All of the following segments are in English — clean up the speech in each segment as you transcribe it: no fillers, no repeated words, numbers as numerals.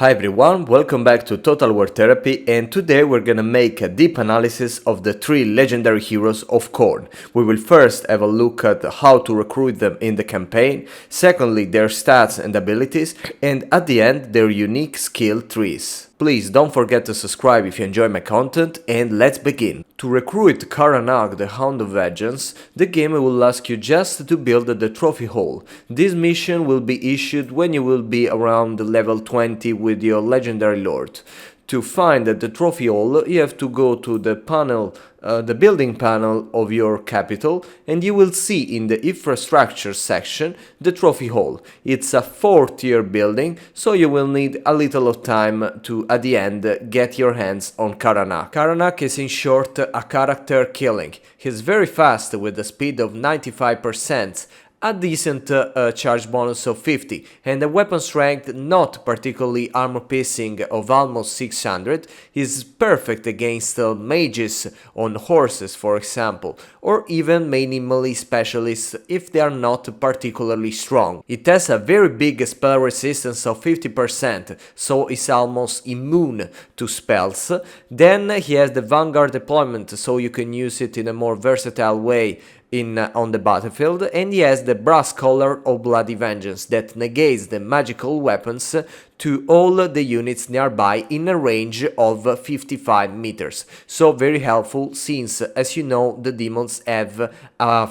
Hi everyone, welcome back to Total War Therapy, and today we're gonna make a deep analysis of the 3 legendary heroes of Khorne. We will first have a look at how to recruit them in the campaign, secondly their stats and abilities, and at the end their unique skill trees. Please don't forget to subscribe if you enjoy my content, and let's begin. To recruit Karanak, the Hound of Vengeance, the game will ask you just to build the trophy hall. This mission will be issued when you will be around level 20 with your legendary lord. To find the trophy hall, you have to go to the building panel of your capital, and you will see in the infrastructure section the trophy hall. It's a 4-tier building, so you will need a little of time to, at the end, get your hands on Karanak. Karanak is in short a character killing. He's very fast with a speed of 95%, a decent charge bonus of 50, and a weapon strength not particularly armor piercing of almost 600 is perfect against mages on horses, for example, or even mainly melee specialists if they are not particularly strong. It has a very big spell resistance of 50%, so it's almost immune to spells. Then he has the Vanguard deployment, so you can use it in a more versatile way on the battlefield, and he has the brass collar of Bloody Vengeance that negates the magical weapons to all the units nearby in a range of 55 meters. So very helpful since, as you know, the demons have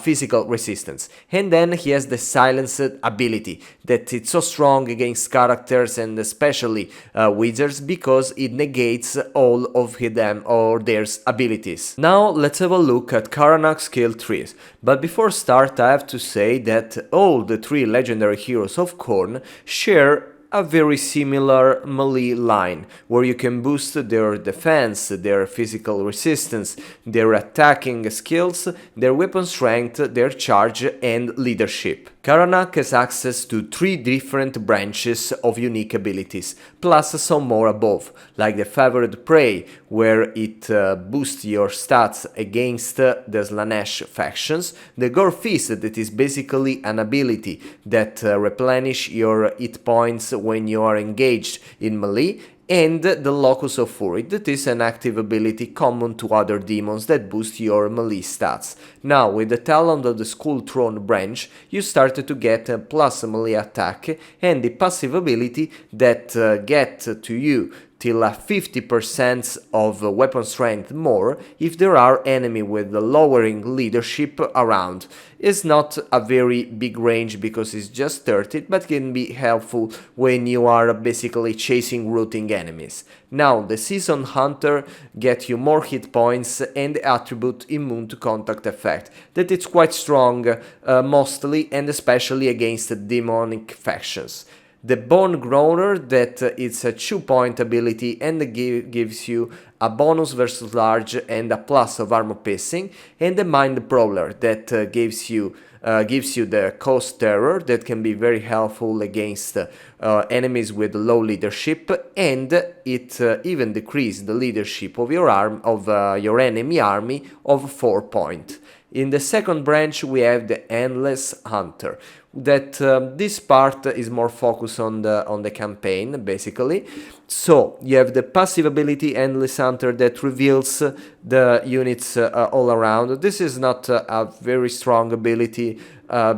physical resistance. And then he has the silenced ability that it's so strong against characters and especially wizards because it negates all of them or their abilities. Now let's have a look at Karanak's skill trees. But before start I have to say that all the 3 legendary heroes of Khorne share a very similar melee line, where you can boost their defense, their physical resistance, their attacking skills, their weapon strength, their charge and leadership. Karanak has access to 3 different branches of unique abilities, plus some more above, like the Favored Prey, where it boosts your stats against the Slanesh factions, the Gore Fist, that is basically an ability that replenish your hit points when you are engaged in melee, and the Locus of Fury, that is an active ability common to other demons that boost your melee stats. Now, with the Talon of the Skull Throne branch, you started to get a plus melee attack and the passive ability that get to you till a 50% of weapon strength more if there are enemy with lowering leadership around. It's not a very big range because it's just 30, but can be helpful when you are basically chasing rooting enemies. Now the Season Hunter gets you more hit points and the attribute immune to contact effect, that it's quite strong mostly and especially against demonic factions. The Bone Groaner, that it's a 2-point ability and gives you a bonus versus large and a plus of armor piercing, and the Mind Prowler that gives you the Coast Terror that can be very helpful against enemies with low leadership, and it even decreases the leadership of your enemy army of 4 points. In the second branch we have the Endless Hunter, that this part is more focused on the campaign basically. So you have the passive ability Endless Hunter that reveals the units all around. This is not a very strong ability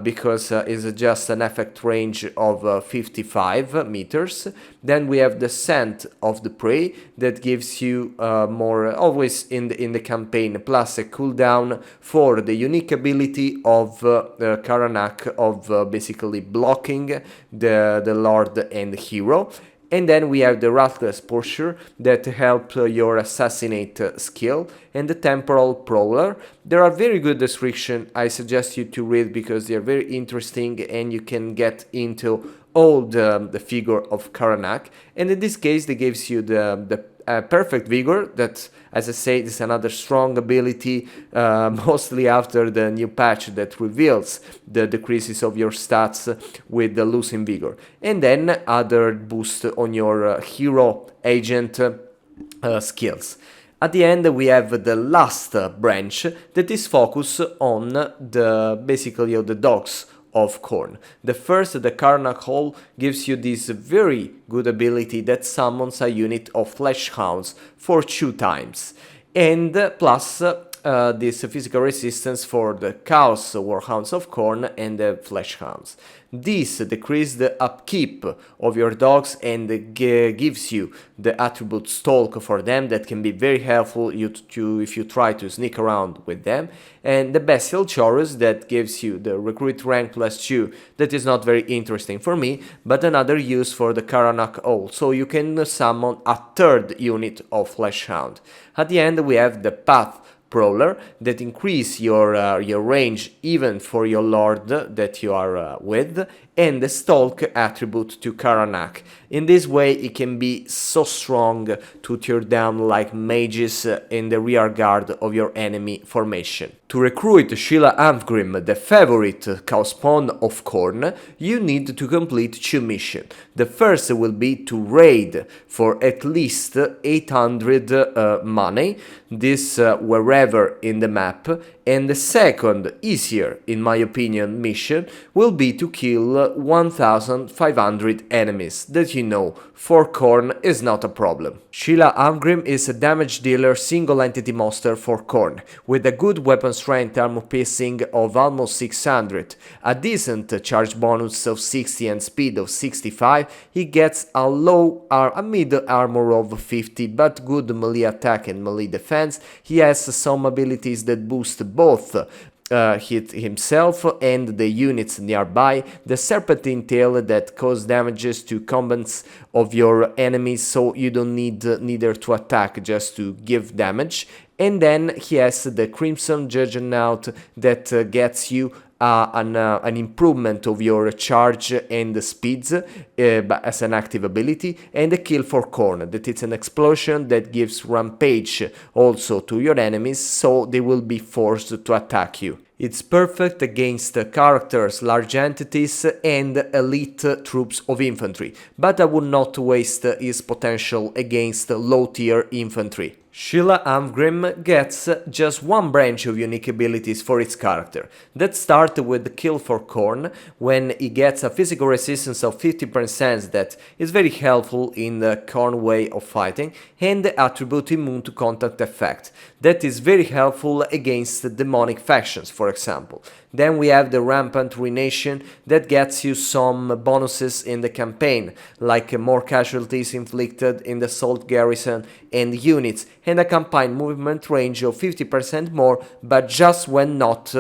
because it's just an effect range of 55 meters. Then we have the Scent of the Prey that gives you more, always in the campaign, plus a cooldown for the unique ability of Karanak of basically blocking the Lord and Hero. And then we have the Ruthless Pusher that help your assassinate skill, and the Temporal Prowler. There are very good descriptions I suggest you to read because they are very interesting and you can get into all the figure of Karanak. And in this case they gives you the Perfect Vigor, that, as I said, is another strong ability, mostly after the new patch that reveals the decreases of your stats with the Losing Vigor. And then other boost on your hero agent skills. At the end we have the last branch that is focused on the basically the dogs of Khorne. The first, the Karanak Hall, gives you this very good ability that summons a unit of Flesh Hounds for 2 times, and plus this physical resistance for the Chaos Warhounds of Khorne and the Flesh Hounds. This decreases the upkeep of your dogs and gives you the attribute Stalk for them that can be very helpful if you try to sneak around with them. And the Bestial Chorus that gives you the Recruit rank +2, that is not very interesting for me, but another use for the Karanak Hall, so you can summon a 3rd unit of Flesh Hound. At the end we have the Path Prowler that increase your range even for your lord that you are with, and the Stalk attribute to Karanak. In this way it can be so strong to tear down like mages in the rear guard of your enemy formation. To recruit Scyla Anfingrimm, the favorite Chaos Pawn of Khorne, you need to complete 2 missions. The first will be to raid for at least 800 money, this wherever in the map, and the second, easier in my opinion, mission will be to kill 1500 enemies that you know for Khorne is not a problem. Scyla Anfingrimm is a damage dealer single entity monster for Khorne, with a good weapon strength armor piercing of almost 600, a decent charge bonus of 60 and speed of 65, he gets a mid armor of 50 but good melee attack and melee defense, he has some abilities that boost both hit himself and the units nearby, the Serpentine Tail that cause damages to combatants of your enemies, so you don't need neither to attack, just to give damage, and then he has the Crimson Juggernaut that gets you an improvement of your charge and the speeds as an active ability, and the Kill for Khorne, that it's an explosion that gives rampage also to your enemies, so they will be forced to attack you. It's perfect against characters, large entities and elite troops of infantry, but I would not waste his potential against low tier infantry. Scyla Anfingrimm gets just 1 branch of unique abilities for its character. That starts with the Kill for Khorne, when he gets a physical resistance of 50% that is very helpful in the Khorne way of fighting, and the attribute Immune to Contact effect, that is very helpful against demonic factions, for example. Then we have the Rampant Ruination that gets you some bonuses in the campaign, like more casualties inflicted in the Salt Garrison and units, and a campaign movement range of 50% more, but just when not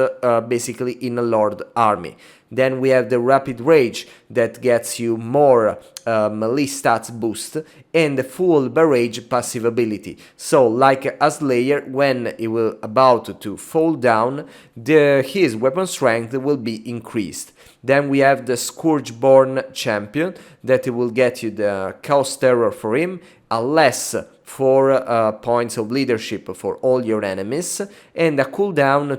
basically in a Lord army. Then we have the Rapid Rage that gets you more melee stats boost and the full barrage passive ability. So like a Slayer, when he will about to fall down, his weapon strength will be increased. Then we have the Scourgeborn Champion that will get you the Chaos Terror for him, a less 4 points of leadership for all your enemies, and a cooldown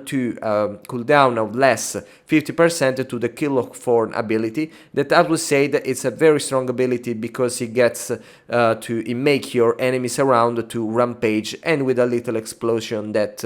of less 50% to the Kill for ability, that I would say that it's a very strong ability because it gets to make your enemies around to rampage, and with a little explosion that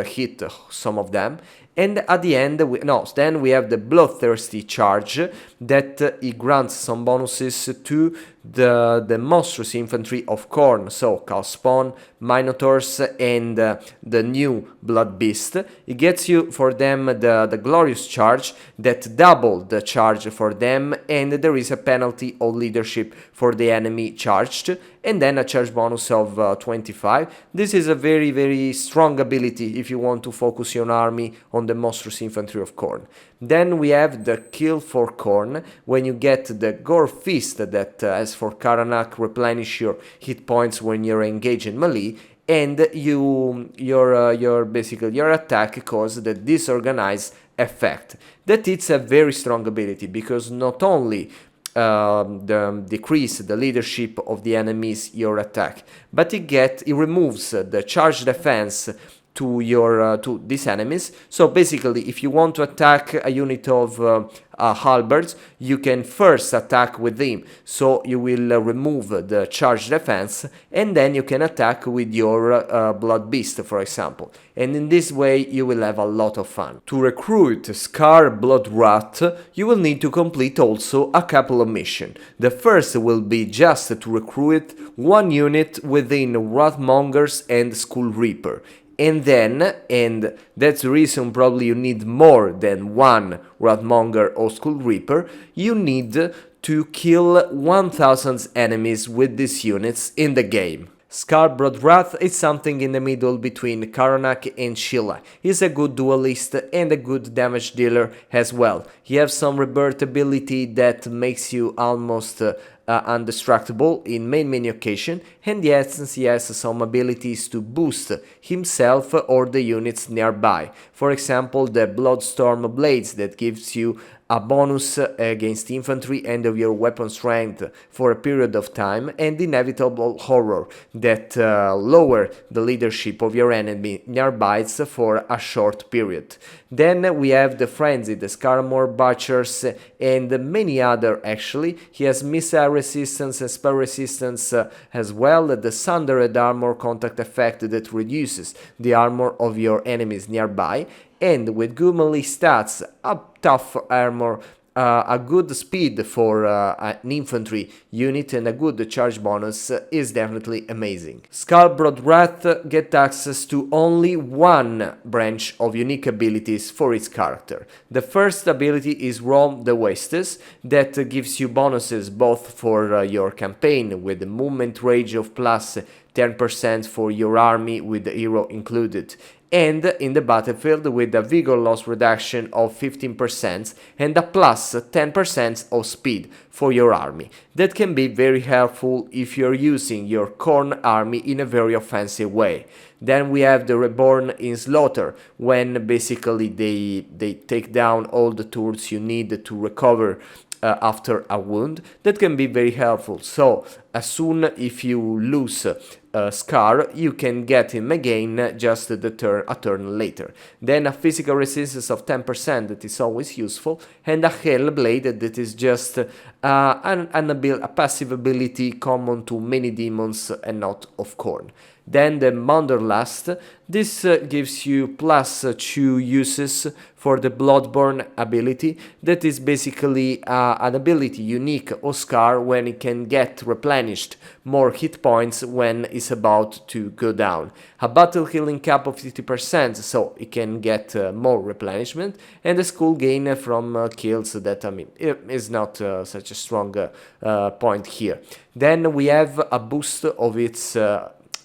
hit some of them. And at the end, then we have the Bloodthirsty Charge that it grants some bonuses to the monstrous infantry of Khorne, so Chaos Spawn, Minotaurs, and the new Blood Beast. It gets you for them the Glorious Charge that double the charge for them, and there is a penalty of leadership for the enemy charged, and then a charge bonus of 25. This is a very, very strong ability if you want to focus your army on the monstrous infantry of Khorne. Then we have the Kill for Khorne, when you get the Gore Fist that, as for Karanak, replenish your hit points when you're engaged in melee, and your attack causes the Disorganized effect. That it's a very strong ability because not only decrease the leadership of the enemies your attack, but it removes the charge defense to these enemies. So basically, if you want to attack a unit of halberds, you can first attack with them, so you will remove the charge defense, and then you can attack with your blood beast, for example, and in this way you will have a lot of fun. To recruit Skarr Bloodwrath, you will need to complete also a couple of missions. The first will be just to recruit one unit within Wrathmongers and Skull Reaper. And then, and that's the reason probably you need more than one Wrathmonger or Skull Reaper, you need to kill 1000 enemies with these units in the game. Skarr Bloodwrath is something in the middle between Karanak and Scyla. He's a good duelist and a good damage dealer as well. He has some rebirth ability that makes you almost undestructible in many occasions, and yes, he has some abilities to boost himself or the units nearby. For example, the Bloodstorm Blades that gives you a bonus against infantry and of your weapon strength for a period of time, and Inevitable Horror that lower the leadership of your enemy nearby for a short period. Then we have the Frenzy, the Skarmour Butchers, and many other actually. He has missile resistance and spell resistance as well, the Sundered Armor contact effect that reduces the armor of your enemies nearby, and with good melee stats, a tough armor, a good speed for an infantry unit, and a good charge bonus is definitely amazing. Skarr Bloodwrath gets access to only one branch of unique abilities for its character. The first ability is Roam the Wastes, that gives you bonuses both for your campaign with the movement range of plus 10% for your army with the hero included, and in the battlefield with a vigor loss reduction of 15% and a plus 10% of speed for your army. That can be very helpful if you're using your Khorne army in a very offensive way. Then we have the Reborn in Slaughter, when basically they take down all the tools you need to recover after a wound. That can be very helpful. So as soon if you lose Skarr, you can get him again just a turn later. Then a physical resistance of 10% that is always useful, and a Hellblade that is just a passive ability common to many demons and not of Khorne. Then the Wanderlust, this gives you plus 2 uses for the Bloodborne ability, that is basically an ability unique of Skarr when it can get replenished more hit points when it's about to go down. A battle healing cap of 50%, so it can get more replenishment, and a skull gain from kills that, I mean, is not such a strong point here. Then we have a boost of its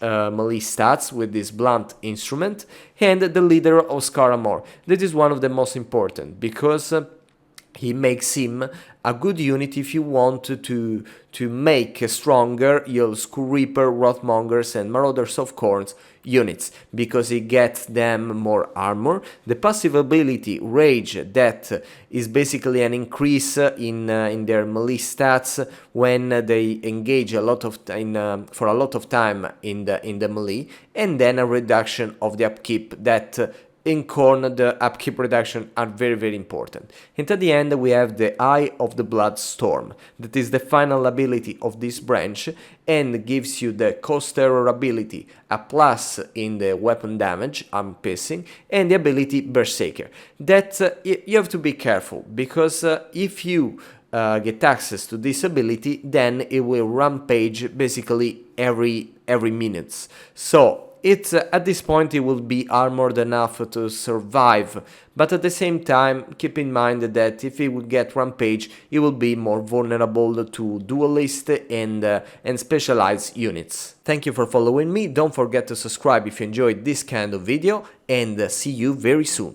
melee stats with this blunt instrument, and the leader of Skarmour. That is one of the most important, because he makes him a good unit if you want to make stronger your Skull Reaper, Wrathmongers and Marauders of Khorne units, because he gets them more armor. The passive ability Rage, that is basically an increase in their melee stats when they engage a lot of for a lot of time in the melee, and then a reduction of the upkeep that in Khorne the upkeep reduction are very important. And at the end we have the Eye of the Blood Storm, that is the final ability of this branch, and gives you the Coast Terror ability, a plus in the weapon damage, arm piercing, and the ability Berserker. That you have to be careful, because if you get access to this ability, then it will rampage basically every minute. So it's at this point it will be armored enough to survive, but at the same time keep in mind that if it would get rampage, it will be more vulnerable to duelist and specialized units. Thank you for following me, don't forget to subscribe if you enjoyed this kind of video, and see you very soon.